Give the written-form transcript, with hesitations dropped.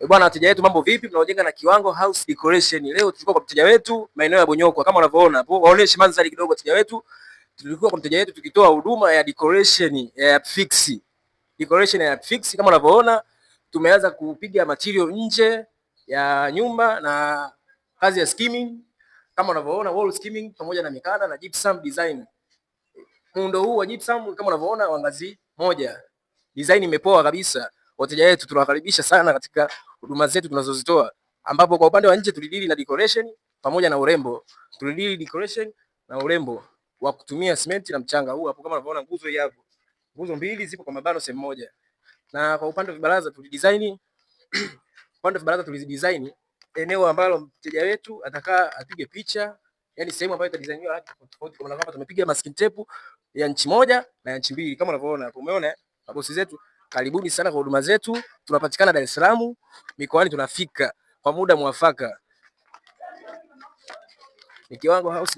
Bwana wateja wetu mambo vipi? Tunaojenga na Kiwango House Decoration. Leo tulikuwa kwa mteja wetu maeneo ya Bonyokwa kama unavyoona hapo. Waoneshe mandhari kidogo wateja wetu. Tulikuwa kwa mteja wetu tukitoa huduma ya decoration ya fix. Decoration ya fix kama unavyoona tumeanza kupiga material nje ya nyumba na kazi ya skimming kama unavyoona wall skimming pamoja na mikanda na gypsum design. Muundo huu wa gypsum kama unavyoona wa ngazi moja. Design imepoa kabisa. Wateja wetu tunawakaribisha sana katika huduma zetu tunazozitoa, ambapo kwa upande wa nje tulidili na decoration pamoja na urembo. Tulidili decoration na urembo wa kutumia simenti na mchanga. Huu hapo kama unavyoona nguzo hii hapo. Nguzo mbili zipo kwa mabano sehemu moja. Na kwa upande wa vibaraza tulidesign upande wa vibaraza tulidesign eneo ambalo mteja wetu atakaa apige picha, yani sehemu ambayo itadesigniwa hata tofauti. Kwa maana tumepiga masking tape ya inchi moja na ya inchi mbili kama unavyoona hapo. Umeona mabosi zetu, karibuni sana kwa huduma zetu. Tunapatikana Dar es Salaam, mikoani tunafika kwa muda mwafaka. Ni Kiwango House.